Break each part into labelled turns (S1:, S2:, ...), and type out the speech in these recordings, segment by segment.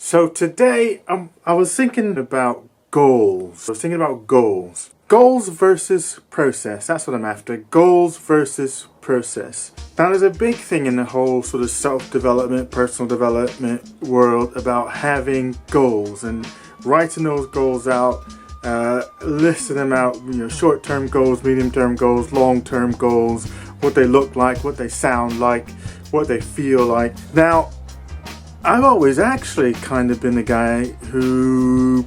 S1: So today I was thinking about goals. Goals versus process. That's what I'm after. Goals versus process. Now there's a big thing in the whole sort of self-development, personal development world about having goals and writing those goals out, listing them out, short-term goals, medium-term goals, long-term goals, what they look like, what they sound like, what they feel like. Now, I've always actually kind of been the guy who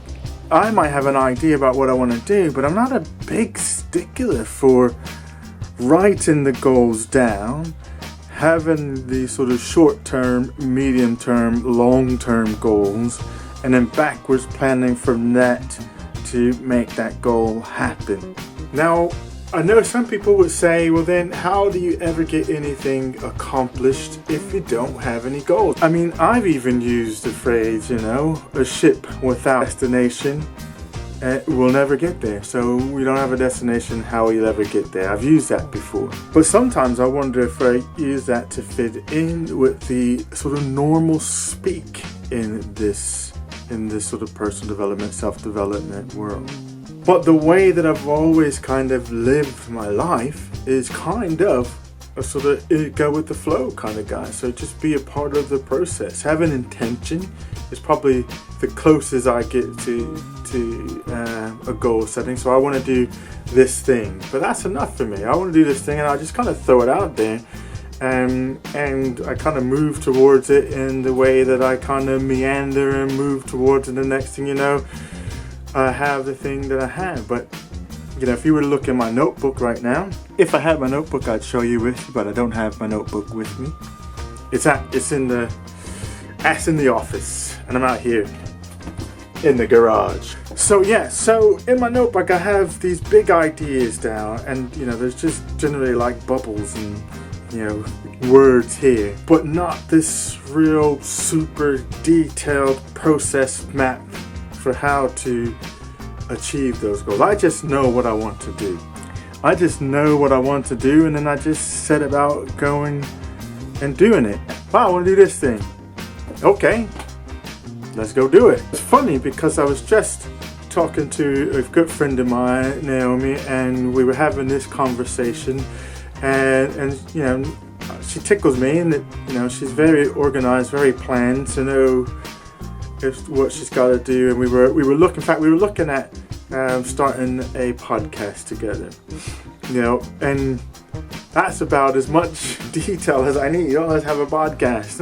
S1: I might have an idea about what I want to do, but I'm not a big stickler for writing the goals down, having the sort of short-term, medium-term, long-term goals, and then backwards planning from that to make that goal happen. Now, I know some people would say, well then, how do you ever get anything accomplished if you don't have any goals? I mean, I've even used the phrase, a ship without destination will never get there. So we don't have a destination, how will you ever get there? I've used that before. But sometimes I wonder if I use that to fit in with the sort of normal speak in this sort of personal development, self-development world. But the way that I've always kind of lived my life is kind of a sort of go with the flow kind of guy. So just be a part of the process. Have an intention is probably the closest I get to a goal setting. So I want to do this thing, but that's enough for me. I want to do this thing and I just kind of throw it out there. And I kind of move towards it in the way that I kind of meander and move towards it. The next thing you know, I have the thing that I have. But if you were to look in my notebook right now, if I had my notebook I'd show you with you, but I don't have my notebook with me. It's in the office, and I'm out here in the garage. So in my notebook I have these big ideas down, and there's just generally like bubbles and words here, but not this real super detailed process map for how to achieve those goals. I just know what I want to do. And then I just set about going and doing it. Wow, I want to do this thing. Okay, let's go do it. It's funny because I was just talking to a good friend of mine, Naomi, and we were having this conversation, and she tickles me, and she's very organized, very planned to know what she's got to do. And we were looking at starting a podcast together, and that's about as much detail as I need. Let's have a podcast,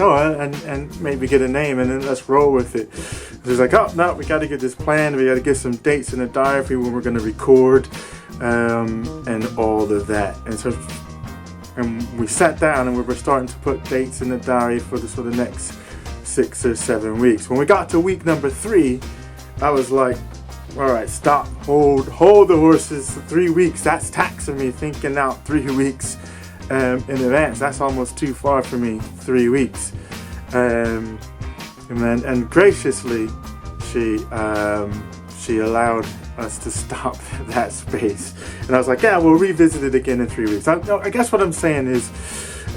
S1: and maybe get a name, and then let's roll with it. She's like, oh no, we got to get this planned. We got to get some dates in the diary when we're going to record, and all of that. And we sat down and we were starting to put dates in the diary for the sort of next 6 or 7 weeks. When we got to week number 3, I was like, all right, stop, hold the horses. 3 weeks, that's taxing me, thinking out 3 weeks in advance. That's almost too far for me, 3 weeks. And graciously, she allowed us to stop that space. And I was like, yeah, we'll revisit it again in 3 weeks. I guess what I'm saying is,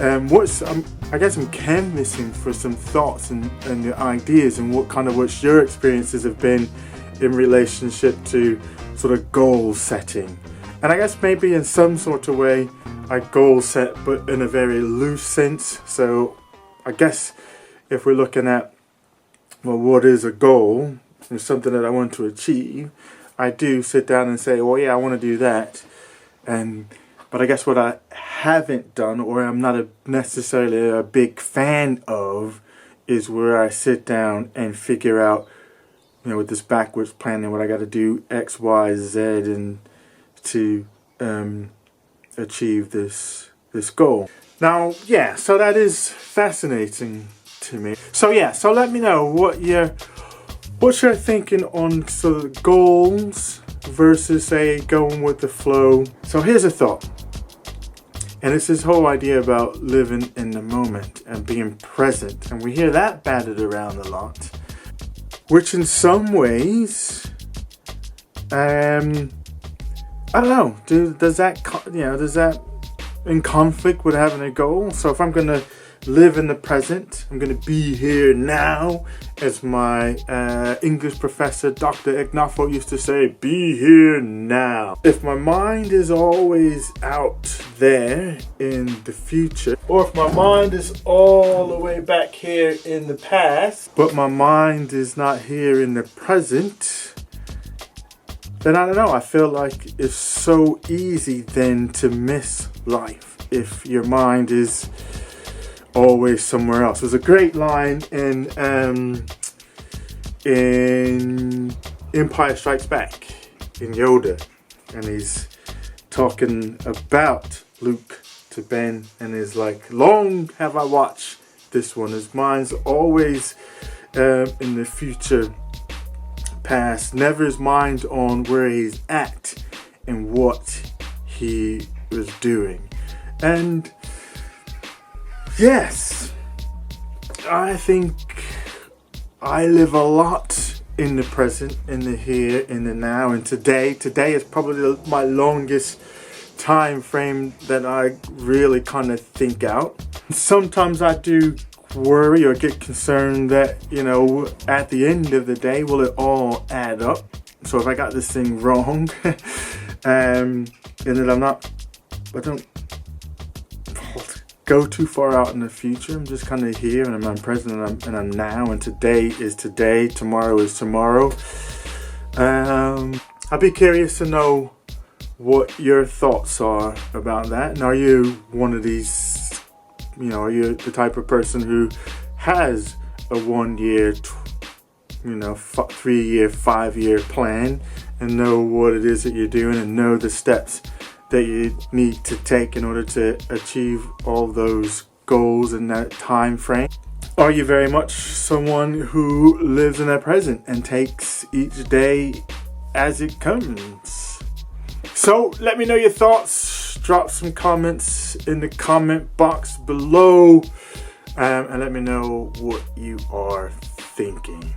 S1: I guess I'm canvassing for some thoughts and ideas and what your experiences have been in relationship to sort of goal setting. And I guess maybe in some sort of way I goal set, but in a very loose sense. So I guess if we're looking at, well, what is a goal? It's something that I want to achieve. I do sit down and say, well, yeah, I want to do that. But I guess what I haven't done, or I'm not necessarily a big fan of, is where I sit down and figure out, with this backwards planning, what I got to do X, Y, Z, and to achieve this goal. Now, so that is fascinating to me. So let me know what you're thinking on sort of goals versus, say, going with the flow. So here's a thought. And it's this whole idea about living in the moment and being present. And we hear that battered around a lot. Which in some ways, I don't know, does that in conflict with having a goal? So if I'm going to live in the present. I'm going to be here now, as my English professor, Dr. Ignafo, used to say, be here now. If my mind is always out there in the future, or if my mind is all the way back here in the past, but my mind is not here in the present, then I don't know, I feel like it's so easy then to miss life if your mind is always somewhere else. There's a great line in Empire Strikes Back, in Yoda, and he's talking about Luke to Ben, and he's like, long have I watched this one. His mind's always in the future past, never his mind on where he's at and what he was doing. And yes, I think I live a lot in the present, in the here, in the now, and today. Today is probably my longest time frame that I really kind of think out. Sometimes I do worry or get concerned that, you know, at the end of the day, will it all add up? So if I got this thing wrong, and that I don't go too far out in the future. I'm just kind of here, and I'm present, and I'm now, and today is today, tomorrow is tomorrow. I'd be curious to know what your thoughts are about that. And are you one of these, you know, are you the type of person who has a 1 year, 3 year, 5 year plan, and know what it is that you're doing, and know the steps that you need to take in order to achieve all those goals in that time frame? Are you very much someone who lives in the present and takes each day as it comes? So let me know your thoughts. Drop some comments in the comment box below, and let me know what you are thinking.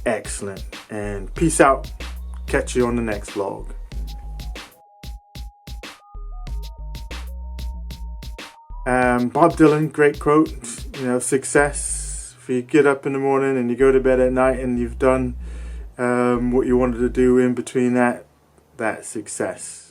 S1: Excellent, and peace out. Catch you on the next vlog. Bob Dylan, great quote, you know, success. If you get up in the morning and you go to bed at night and you've done what you wanted to do in between that, that's success.